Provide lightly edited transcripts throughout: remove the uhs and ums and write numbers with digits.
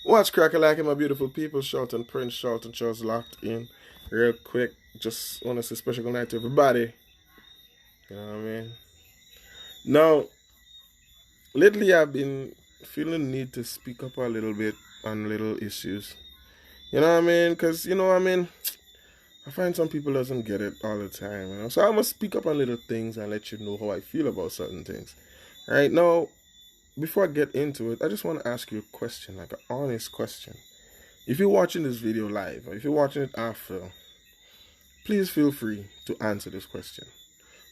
Watch crack like my beautiful people. Shelton Prince, Shelton Charles locked in. Real quick, just want to say special good night to everybody. You know what I mean? Now, lately I've been feeling the need to speak up a little bit on little issues. You know what I mean? Because, you know what I mean? I find some people doesn't get it all the time. So I'm going to speak up on little things and let you know how I feel about certain things. All right, now, before I get into it, I just want to ask you a question, like an honest question. If you're watching this video live, or if you're watching it after, please feel free to answer this question.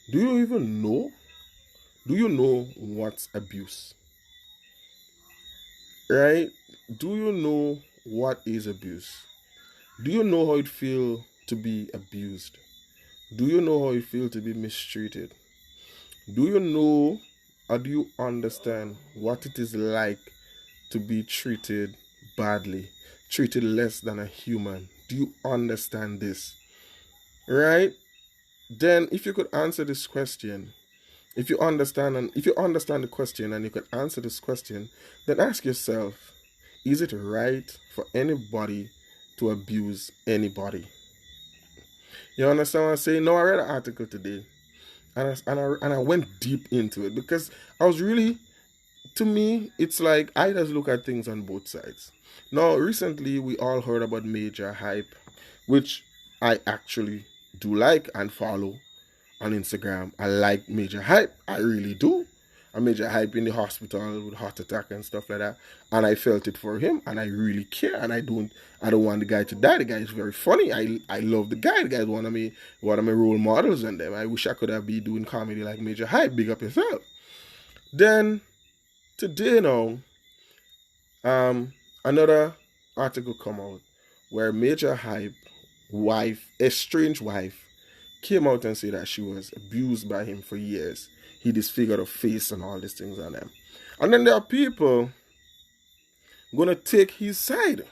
Do you even know? Do you know what's abuse? Right? Do you know what is abuse? Do you know how it feels to be abused? Do you know how it feels to be mistreated? Do you know or do you understand what it is like to be treated badly, treated less than a human? Do you understand this? Right? Then if you could answer this question, if you understand the question and you could answer this question, then ask yourself, is it right for anybody to abuse anybody? You understand what I'm saying? No, I read an article today and I went deep into it because I was really, to me, it's like I just look at things on both sides. Now, recently we all heard about Major Hype, which I actually do like and follow on Instagram. I like Major Hype. I really do. A Major Hype in the hospital with heart attack and stuff like that. And I felt it for him and I really care and I don't want the guy to die. The guy is very funny. I love the guy. The guy is one of my role models and them. I wish I could have been doing comedy like Major Hype. Big up yourself. Then today now, another article come out where Major Hype wife, estranged wife, came out and said that she was abused by him for years. He disfigured her face and all these things on them. And then there are people gonna take his side.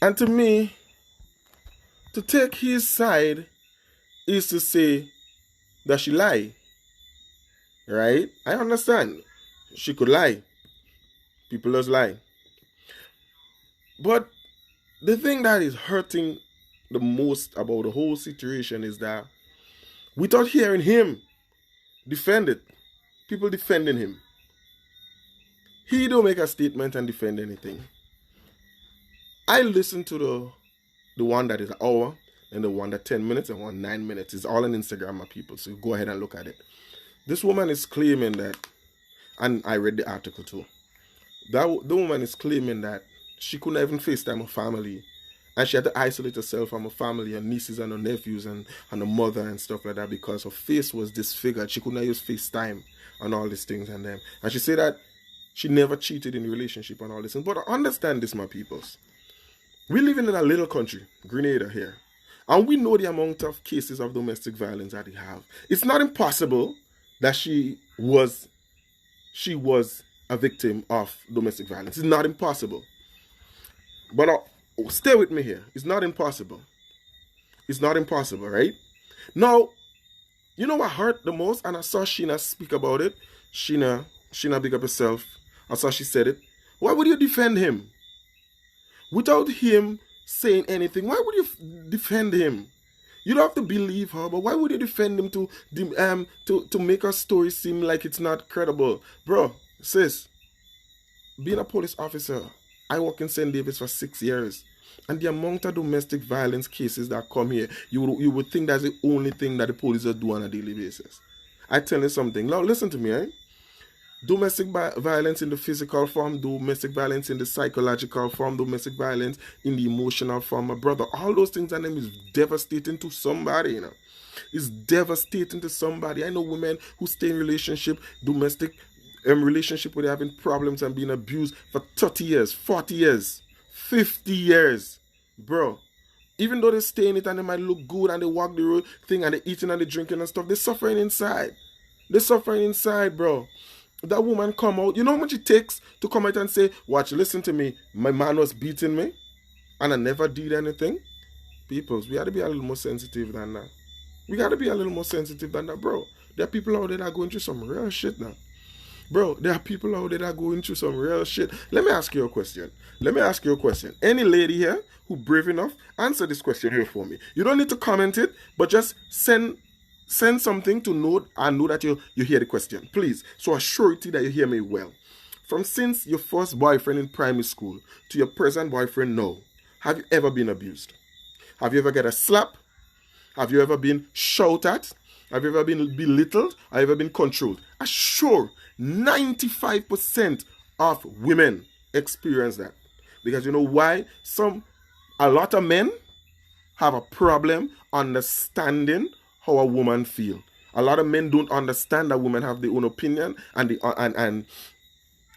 And to me, to take his side is to say that she lied. Right? I understand. She could lie. People just lie. But the thing that is hurting the most about the whole situation is that without hearing him defend it, people defending him, he don't make a statement and defend anything. I listen to the one that is an hour and the one that 10 minutes and one 9 minutes. It's all on Instagram, my people. So go ahead and look at it. This woman is claiming that, and I read the article too. The woman is claiming that she couldn't even FaceTime her family. And she had to isolate herself from her family, her nieces and her nephews and her mother and stuff like that because her face was disfigured. She could not use FaceTime and all these things and them. And she said that she never cheated in a relationship and all this. But I understand this, my peoples. We live in a little country, Grenada here. And we know the amount of cases of domestic violence that they have. It's not impossible that she was a victim of domestic violence. It's not impossible. But stay with me here. It's not impossible. It's not impossible, right? Now, you know what hurt the most? And I saw Sheena speak about it. Sheena big up herself. I saw she said it. Why would you defend him? Without him saying anything, why would you defend him? You don't have to believe her, but why would you defend him to make her story seem like it's not credible? Bro, sis, being a police officer, I work in St. David's for 6 years. And the amount of domestic violence cases that come here, you would think that's the only thing that the police are doing on a daily basis. I tell you something. Now listen to me, eh? Domestic violence in the physical form, domestic violence in the psychological form, domestic violence in the emotional form, my brother. All those things and them is devastating to somebody, you know. It's devastating to somebody. I know women who stay in domestic relationship where they're having problems and being abused for 30 years, 40 years, 50 years. Bro, even though they stay in it and they might look good and they walk the road thing and they eating and they drinking and stuff, they're suffering inside. They're suffering inside, bro. That woman come out, you know how much it takes to come out and say, watch, listen to me, my man was beating me and I never did anything? Peoples, we got to be a little more sensitive than that. We got to be a little more sensitive than that, bro. There are people out there that are going through some real shit now. Bro, there are people out there that are going through some real shit. Let me ask you a question. Any lady here who brave enough, answer this question here for me. You don't need to comment it, but just send something to know and know that you hear the question. Please. So a surety that you hear me well. From since your first boyfriend in primary school to your present boyfriend now, have you ever been abused? Have you ever get a slap? Have you ever been shouted at? Have you ever been belittled? Have you ever been controlled? Assure 95% of women experience that. Because you know why? A lot of men have a problem understanding how a woman feel. A lot of men don't understand that women have their own opinion and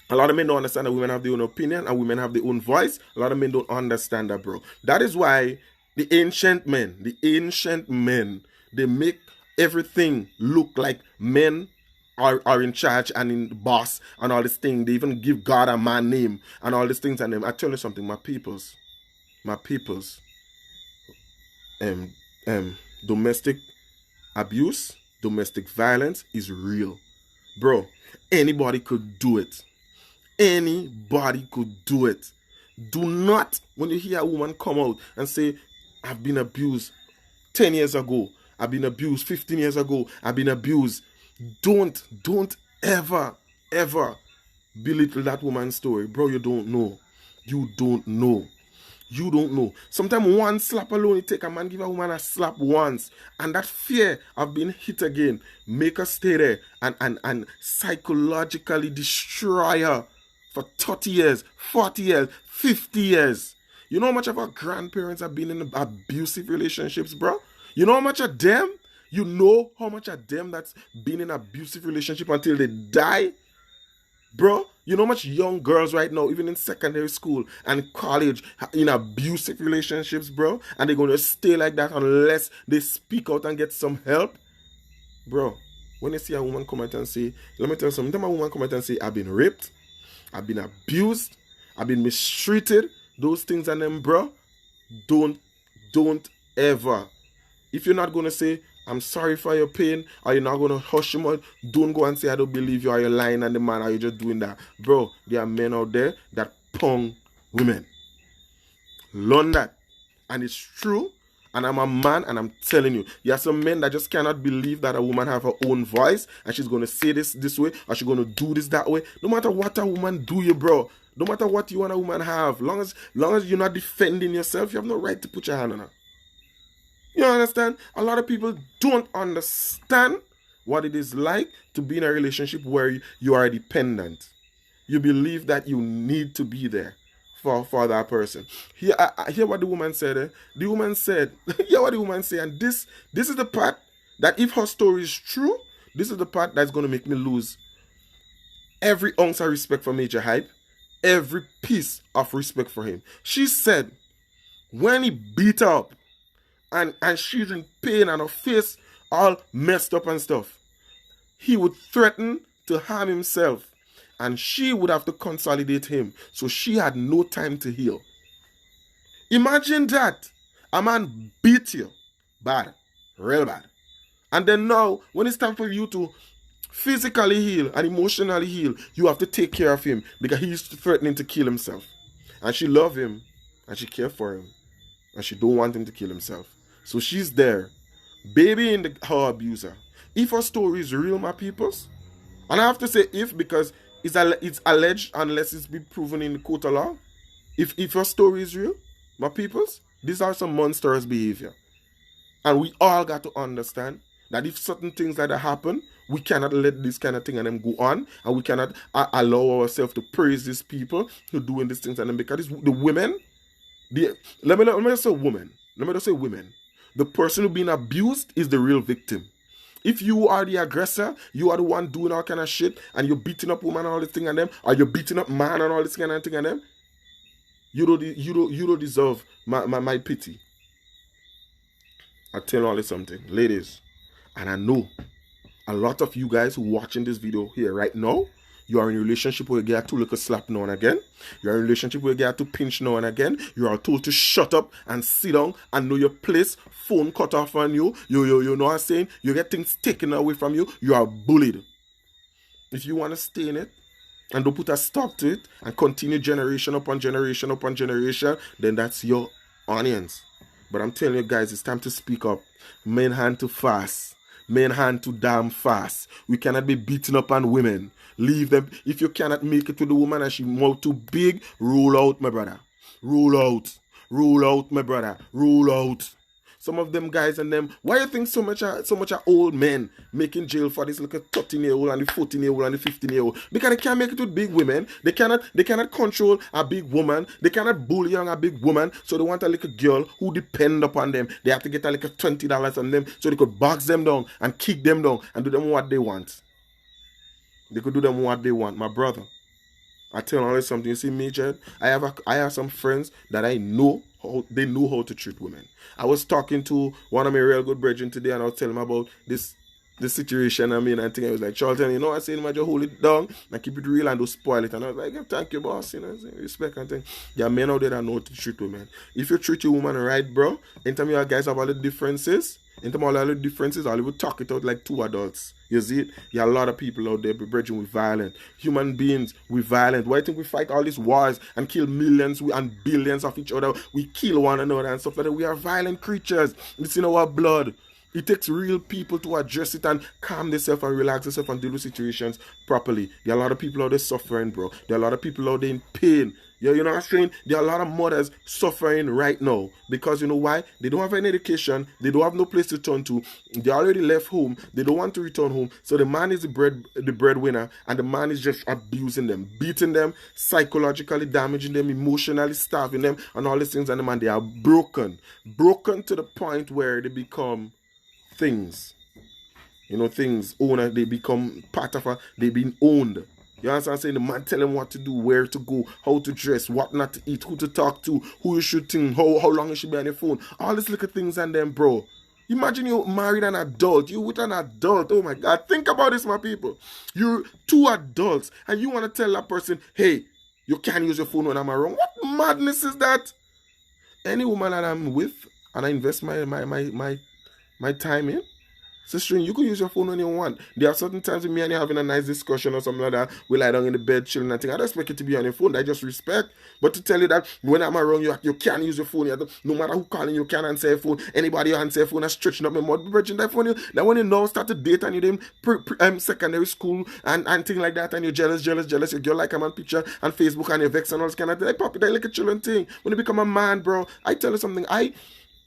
a lot of men don't understand that women have their own opinion and women have their own voice. A lot of men don't understand that, bro. That is why the ancient men, they make everything look like men are in charge and in the boss and all this thing. They even give God a man name and all these things and them. I tell you something, my peoples, domestic abuse, domestic violence is real. Bro, anybody could do it. Anybody could do it. Do not, when you hear a woman come out and say, I've been abused 10 years ago, I've been abused 15 years ago, I've been abused. Don't ever belittle that woman's story. Bro, you don't know. You don't know. Sometimes one slap alone, it take a man give a woman a slap once. And that fear of being hit again make her stay there and psychologically destroy her for 30 years, 40 years, 50 years. You know how much of our grandparents have been in abusive relationships, bro? You know how much of them? You know how much of them that's been in abusive relationship until they die? Bro, you know how much young girls right now, even in secondary school and college, in abusive relationships, bro? And they're going to stay like that unless they speak out and get some help? Bro, when you see a woman come out and say, let me tell you something, a woman come out and say, I've been raped, I've been abused, I've been mistreated, those things and them, bro, don't ever. If you're not going to say, I'm sorry for your pain, or you're not going to hush him out, don't go and say, I don't believe you, or you're lying and the man, or you're just doing that. Bro, there are men out there that pong women. Learn that. And it's true. And I'm a man, and I'm telling you, there are some men that just cannot believe that a woman have her own voice, and she's going to say this way, or she's going to do this that way. No matter what a woman do you, bro. No matter what you want a woman have. Long as you're not defending yourself, you have no right to put your hand on her. You understand? A lot of people don't understand what it is like to be in a relationship where you are dependent. You believe that you need to be there for that person. Hear what the woman said. The woman said, hear what the woman said, and this is the part that if her story is true, this is the part that's going to make me lose every ounce of respect for Major Hype, every piece of respect for him. She said, when he beat her up, and she's in pain and her face all messed up and stuff, he would threaten to harm himself. And she would have to consolidate him. So she had no time to heal. Imagine that. A man beat you. Bad. Real bad. And then now, when it's time for you to physically heal and emotionally heal, you have to take care of him because he's threatening to kill himself. And she loves him. And she cares for him. And she don't want him to kill himself. So she's there, babying her abuser. If her story is real, my peoples, and I have to say if because it's alleged unless it's been proven in the court of law. If her story is real, my peoples, these are some monstrous behavior. And we all got to understand that if certain things like that happen, we cannot let this kind of thing and them go on, and we cannot allow ourselves to praise these people who doing these things and them, because the women, let me just say women. Let me just say women. The person who being abused is the real victim. If you are the aggressor, you are the one doing all kind of shit, and you're beating up women and all this thing and them, or you're beating up man and all this kind of thing and them, you don't deserve my pity. I'll tell you all something, ladies, and I know a lot of you guys who watching this video here right now, you are in a relationship where you get to look a slap now and again. You are in a relationship where you get to pinch now and again. You are told to shut up and sit down and know your place. Phone cut off on you. You know what I'm saying? You get things taken away from you. You are bullied. If you want to stay in it and don't put a stop to it and continue generation upon generation upon generation, then that's your onions. But I'm telling you guys, it's time to speak up. Men hand to fast. Men hand to damn fast. We cannot be beating up on women. Leave them. If you cannot make it to the woman and she mouth too big, rule out, my brother. Rule out. Rule out, my brother. Rule out. Some of them guys and them, why you think so much are old men making jail for this little 13-year-old and the 14-year-old and the 15-year-old? Because they can't make it with big women. They cannot control a big woman. They cannot bully on a big woman. So they want a little girl who depend upon them. They have to get a little $20 on them so they could box them down and kick them down and do them what they want. They could do them what they want, my brother. I tell you something. You see me, Jed? I have some friends that I know they know how to treat women. I was talking to one of my real good brethren today, and I was telling him about this situation I'm in. I think I was like, Charlton, you know, I said, just hold it down and keep it real and don't spoil it. And I was like, yeah, thank you, boss. You know, respect and thing. There are men out there that know how to treat women. If you treat your woman right, bro, anytime you guys have all the differences, all you will talk it out like two adults. You see it? There are a lot of people out there, brethren, we violent. Human beings, we violent. Why do you think we fight all these wars and kill millions and billions of each other? We kill one another and stuff like that. We are violent creatures. It's in our blood. It takes real people to address it and calm themselves and relax themselves and deal with situations properly. There are a lot of people out there suffering, bro. There are a lot of people out there in pain. You know what I'm saying? There are a lot of mothers suffering right now. Because you know why? They don't have any education. They don't have no place to turn to. They already left home. They don't want to return home. So the man is the breadwinner. And the man is just abusing them, beating them, psychologically damaging them, emotionally starving them, and all these things. And the man, they are broken. Broken to the point where they become things. You know, things. Owner, they become part of they've been owned. You understand what I'm saying? The man tell them what to do, where to go, how to dress, what not to eat, who to talk to, who you should think, how long you should be on your phone. All these little things and them, bro. Imagine you married an adult. You with an adult. Oh my God. Think about this, my people. You're two adults and you want to tell that person, hey, you can't use your phone when I'm around. What madness is that? Any woman that I'm with and I invest my time in, sister, you can use your phone when you want. There are certain times when me and you having a nice discussion or something like that. We lie down in the bed chilling and things. I don't expect you to be on your phone. I just respect. But to tell you that when I'm around you can't use your phone. No matter who calling you can't answer your phone. Anybody you answer your phone is stretching up my mouth. That when you now start to date and you're in secondary school and things like that and you're jealous. Your girl like I'm on picture on Facebook and you're vexed and all this kind of thing. Like, pop it, like a children thing. When you become a man, bro, I tell you something.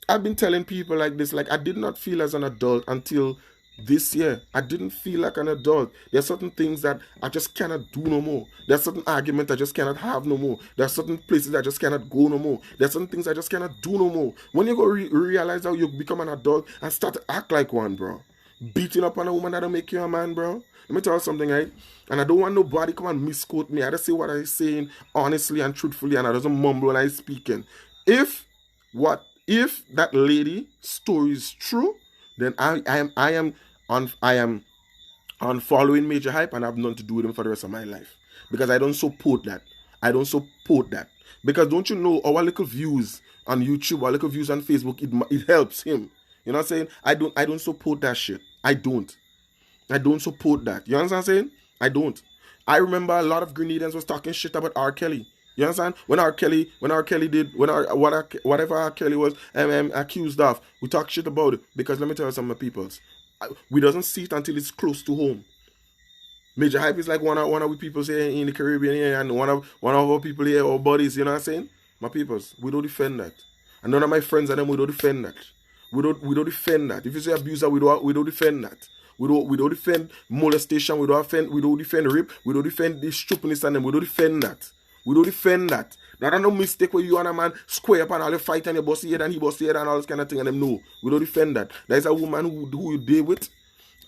I've been telling people like this, like I did not feel as an adult until this year. I didn't feel like an adult. There are certain things that I just cannot do no more. There are certain arguments I just cannot have no more. There are certain places I just cannot go no more. There are certain things I just cannot do no more. When you go realize how you become an adult and start to act like one, bro. Beating up on a woman that'll make you a man, bro. Let me tell you something, right? And I don't want nobody come and misquote me. I just say what I'm saying honestly and truthfully and I doesn't mumble when I'm speaking. If that lady story is true, then I am on following Major Hype and I have nothing to do with him for the rest of my life. Because I don't support that. Because don't you know our little views on YouTube, our little views on Facebook, it helps him. You know what I'm saying? I don't support that shit. I don't support that. You understand what I'm saying? I don't. I remember a lot of Grenadians was talking shit about R. Kelly. You understand? Whatever R. Kelly was accused of, we talk shit about it. Because let me tell you some of my peoples, we doesn't see it until it's close to home. Major Hype is like one of we people say in the Caribbean here, and one of our people here, our buddies. You know what I'm saying? My peoples, we don't defend that. And none of my friends and them, we don't defend that. We don't defend that. If you say abuser, we don't defend that. We don't defend molestation. We don't defend rape. We don't defend the stupidness and them. We don't defend that. We don't defend that. That are no mistake where you and a man square up and all the fight and you bust head and he bust head and all this kind of thing and them no. We don't defend that. That is a woman who you deal with.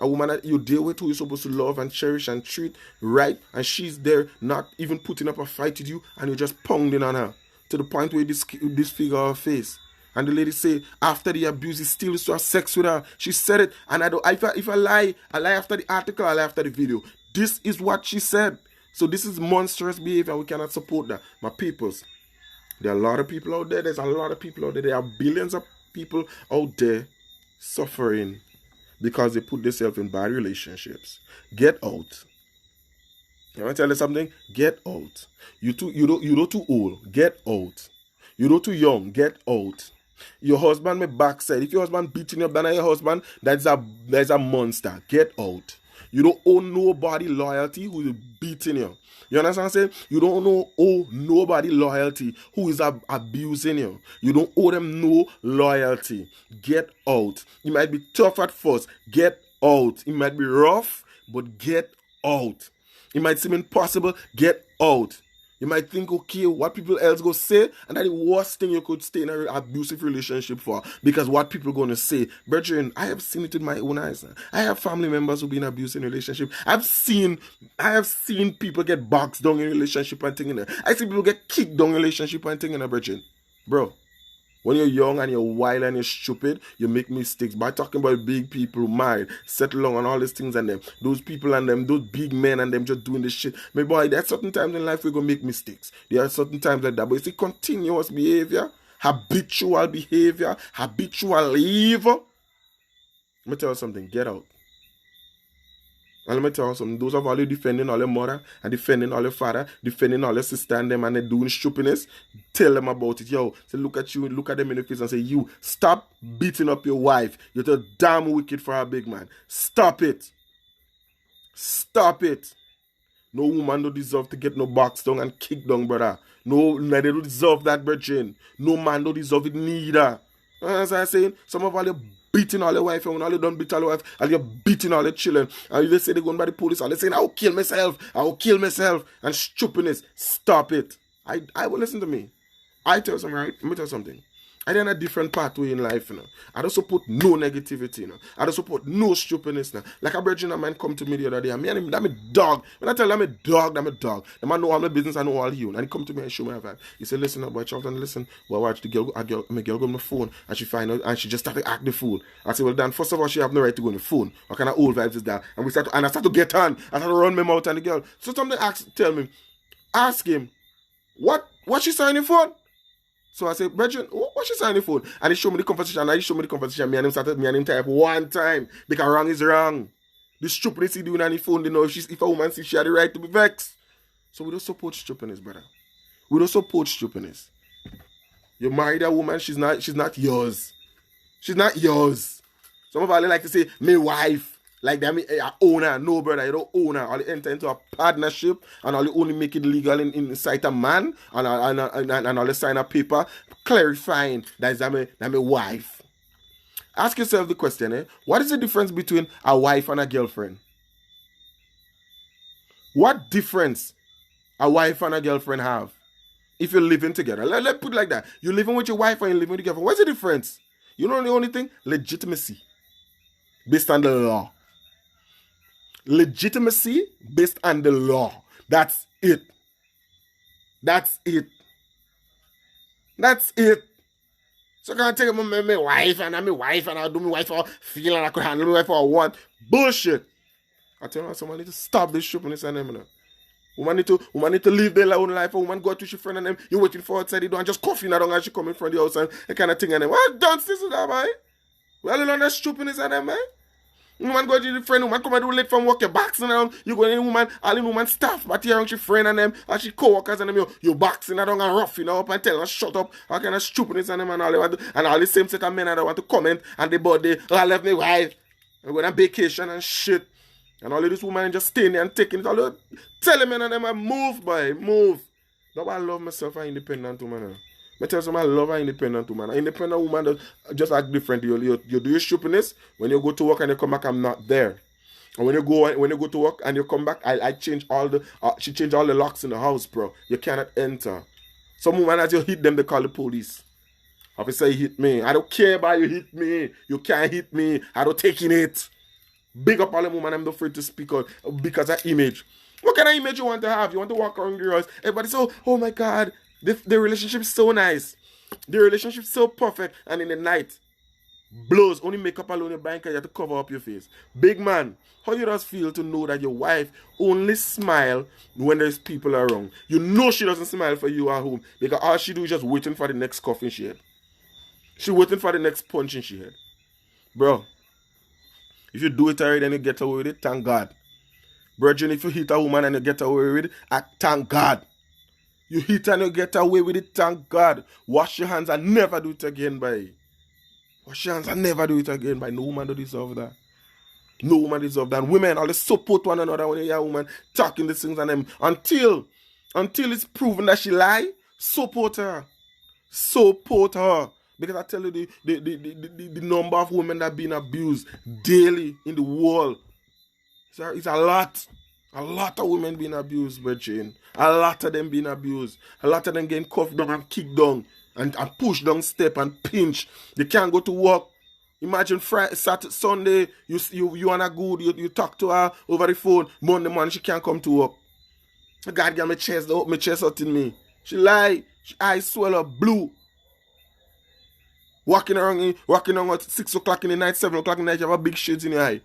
A woman that you deal with who you're supposed to love and cherish and treat right. And she's there not even putting up a fight with you and you're just pounding on her. To the point where you disfigure her face. And the lady say after the abuse he still used to have sex with her. She said it. And if I lie after the article, I lie after the video. This is what she said. So this is monstrous behavior. We cannot support that. My peoples, there are a lot of people out there. There's a lot of people out there. There are billions of people out there suffering because they put themselves in bad relationships. Get out. I want to tell you something. Get out. You don't too old. Get out. You don't too young. Get out. Your husband may backside. If your husband beating you up, then your husband that's a monster. Get out. You don't owe nobody loyalty who is beating you. You understand what I'm saying? You don't owe nobody loyalty who is abusing you. You don't owe them no loyalty. Get out. It might be tough at first. Get out. It might be rough, but get out. It might seem impossible. Get out. You might think, okay, what people else go say, and that's the worst thing you could stay in an abusive relationship for, because what people going to say. Brethren, I have seen it with my own eyes. I have family members who've been abused in relationship. I have seen people get boxed down in relationship and things. I see people get kicked down in relationship and things, brethren. Bro, when you're young and you're wild and you're stupid, you make mistakes. By talking about big people, married, settle on all these things and them, those people and them, those big men and them just doing this shit. My boy, there are certain times in life we're going to make mistakes. There are certain times like that. But you see, continuous behavior, habitual behavior, habitual evil. Let me tell you something. Get out. And let me tell you something, those of all you defending all your mother and defending all your father, defending all your sister and them and they doing stupidness, tell them about it. Yo, say look at you, look at them in the face and say, you, stop beating up your wife. You're too damn wicked for a big man. Stop it. Stop it. No woman don't deserve to get no box down and kick down, brother. No, they don't deserve that, brethren. No man don't deserve it neither. As I'm saying, some of all you beating all your wife, and when all you done beat all your wife, and you're beating all your children, and they say they're going by the police, and they're saying, I'll kill myself, and stupidness. Stop it. I will listen to me. I tell you something, right? Let me tell you something. I done a different pathway in life, you know. I don't support no negativity, you know. I don't support no stupidness, you know. Like a virgin man come to me the other day, and me and him, I'm a dog. When I tell him I'm a dog. The man know all my business, I know all you. And he come to me and show me a vibe. He said, listen up, boy, Charlton, listen. Well, watch the girl go on my phone, and she find out, and she just started acting the fool. I said, well, Dan, first of all, she have no right to go on the phone. What kind of old vibes is that? And I start to get on. I start to run my mouth on the girl. So somebody ask him, what she signing for? So I said, Brethren, what she signing for? And he showed me the conversation, Me and him type one time. Because wrong is wrong. The stupidness he doing on the phone, they know if a woman sees she had the right to be vexed. So we don't support stupidness, brother. We don't support stupidness. You married a woman, she's not yours. She's not yours. Some of them like to say, my wife. Like that, I own her. No, brother, you don't own her. All you enter into a partnership and all you only make it legal inside a man and all you sign a paper clarifying that my wife. Ask yourself the question, what is the difference between a wife and a girlfriend? What difference a wife and a girlfriend have if you're living together? Let's put it like that. You're living with your wife or you're living with your girlfriend. What's the difference? You know the only thing? Legitimacy. Based on the law. Legitimacy based on the law. That's it. That's it. That's it. So I can't take my wife and I'll do my wife for feel and I could handle my wife for one. Bullshit. I tell you, someone need to stop this stupidness and them. Woman need to live their own life. A woman go out to your friend and them. You waiting for outside the door and just coughing around and she come in front of the house and that kind of thing and them. What dance this is that, man? Well, you know that stupidness and them, man. Woman go to the friend, woman come and do late from work, you're boxing around, you go in woman, all in woman staff, but here around your friend and them, and she co-workers and them, you boxing around and roughing up and tell her shut up, all kind of stupidness and them and all they want to, and all the same set of men that want to comment and the body, I left my wife, I'm going on vacation and shit, and all of this woman just staying there and taking it, all the tell them and them, move boy, move. That's why I love myself an independent woman. I tell you, I love an independent woman. An independent woman does just act different. You do your stupidness. When you go to work and you come back, I'm not there. And when you go to work and you come back, I change all the she changed all the locks in the house, bro. You cannot enter. Some woman, as you hit them, they call the police. Officer, you hit me. I don't care about you hit me. You can't hit me. I don't taking it. Big up all the woman. I'm not afraid to speak out because of image. What kind of image you want to have? You want to walk around your house? Everybody say, oh my God. The relationship is so nice. The relationship is so perfect. And in the night, blows, only makeup alone your bank, you have to cover up your face. Big man, how you just feel to know that your wife only smile when there's people around? You know she doesn't smile for you at home because all she do is just waiting for the next coffin she had. She waiting for the next punching she had. Bro, if you do it already and you get away with it, thank God. Brethren, if you hit a woman and you get away with it, I thank God. You hit and you get away with it, thank God. Wash your hands and never do it again, boy. Wash your hands and never do it again, boy. No woman do deserve that. No woman deserve that. And women always support one another when you hear a woman talking these things and them. Until it's proven that she lie, support her. Support her. Because I tell you, the number of women that are being abused daily in the world, it's a lot. A lot of women being abused, brethren. A lot of them being abused. A lot of them getting cuffed down and kicked down and pushed down step and pinch. They can't go to work. Imagine Friday, Saturday, Sunday, you and a good, you talk to her over the phone. Monday morning, she can't come to work. God got my chest out in me. She lie. She eyes swell up blue. Walking around at 6 o'clock in the night, 7 o'clock in the night, you have a big shades in your eye.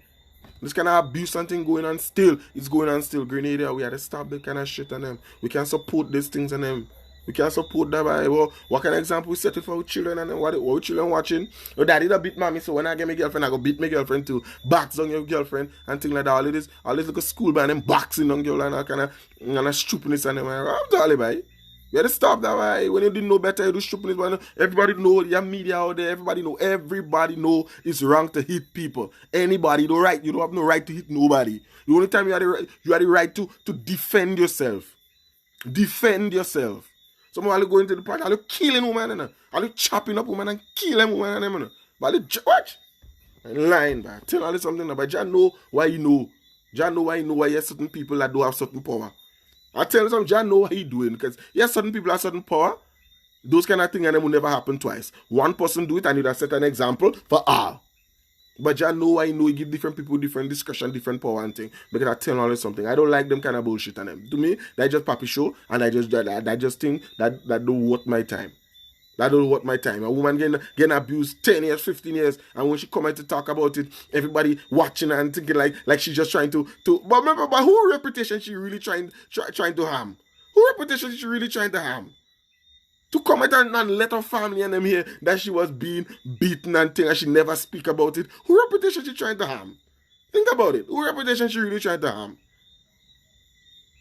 This kind of abuse and thing going on still. It's going on still. Grenada, we had to stop that kind of shit on them. We can't support these things on them. We can't support that. Well, what kind of example we set it for our children and what children watching? Your daddy da beat mommy, so when I get my girlfriend, I go beat my girlfriend too. Box on your girlfriend and things like that. All this little school by them boxing on girl and all kind of stupidness and them. I'm telling you, you had to stop that, right? When you didn't know better, you do stupidness. Everybody know, you have media out there, everybody know it's wrong to hit people. Anybody, you don't have no right to hit nobody. The only time you had the right to defend yourself. Defend yourself. Someone will go into the party, I'll killing women, I'll chopping up women and killing women, but what? I'm lying, man. Tell you something, but Jah know why you know. Jah know why you know why you have certain people that do have certain power. I tell you something, Jah know what he doing, because yes, certain people have certain power. Those kind of things and them will never happen twice. One person do it and he'll set an example for all. But Jah know why he give different people different discretion, different power and thing. Because I tell you something, I don't like them kind of bullshit on them. To me, they just puppy show and I just think that don't worth my time. That don't worth my time. A woman getting abused 10 years, 15 years, and when she come out to talk about it, everybody watching her and thinking like she's just trying to but remember, but who reputation she really trying to harm? Who reputation she really trying to harm? To come out and let her family and them hear that she was being beaten and thing and she never speak about it. Who reputation she trying to harm? Think about it. Who reputation she really trying to harm?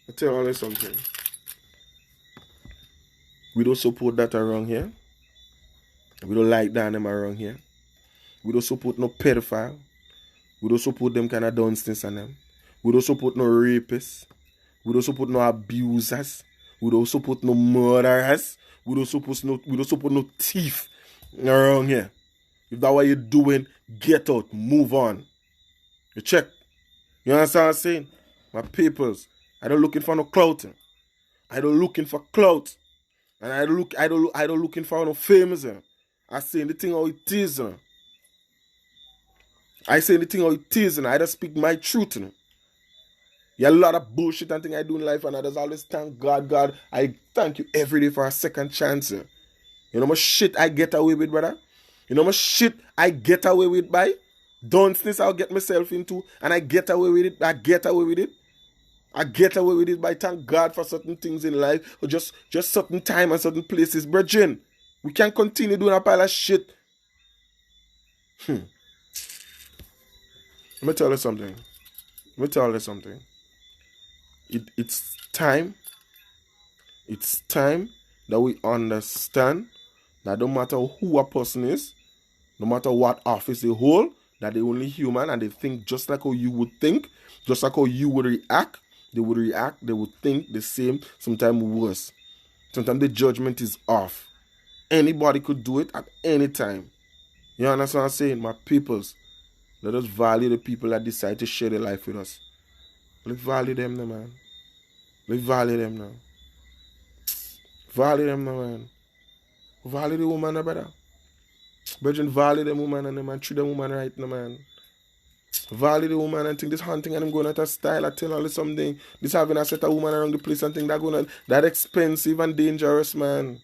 I tell you something. We don't support that around here. We don't like that them around here. We don't support no pedophile. We don't support them kind of dunsters and them. We don't support no rapists. We don't support no abusers. We don't support no murderers. We don't support no thief around here. If that's what you're doing, get out, move on. You check. You understand what I'm saying? My peoples, I don't looking for no clout. I don't looking for clout. And I don't looking for no famous. I say the thing how it is. I say the thing how it is. I just speak my truth. Yeah, a lot of bullshit and thing I do in life, and I just always thank God. God, I thank you every day for a second chance. You know how much shit I get away with, brother? You know how much shit I get away with by? Dunceness I'll get myself into, and I get away with it. I get away with it by thank God for certain things in life, or just certain time and certain places. Brethren, we can't continue doing a pile of shit. Let me tell you something. It's time that we understand that no matter who a person is, no matter what office they hold, that they're only human and they think just like how you would think, just like how you would react, they would think the same, sometimes worse. Sometimes the judgment is off. Anybody could do it at any time. You understand what I'm saying? My peoples, let us value the people that decide to share their life with us. Let's value them now, man. Let's value them now. Value them now, man. Value the woman, brother. Brethren, value the woman and the man. Treat the woman right now, man. Value the woman and think this hunting and I'm going out of style. I tell you something. This having a set of woman around the place and think that going on that expensive and dangerous, man.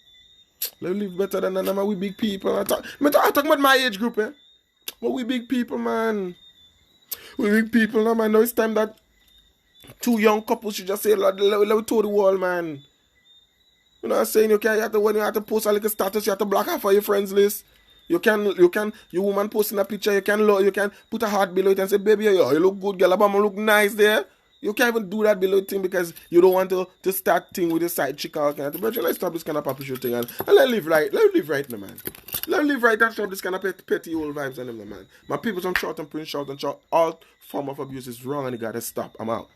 Let's live better than that, man. We big people. I talk about my age group, eh? But we big people, man. We big people now, man. Now it's time that two young couples should just say, let me tour the world, man. You know what I'm saying? When you have to post a little status, you have to block half of your friends list. You can, your woman posting a picture, you can put a heart below it and say, baby, you look good, girl, Obama look nice there. You can't even do that below thing because you don't want to start thing with a side chick or kind of thing. But let's stop this kind of papi show thing and let live right. Let live right, man. Let live right and stop this kind of petty old vibes on them, man. My people on short and print short and short. All form of abuse is wrong and you gotta stop. I'm out.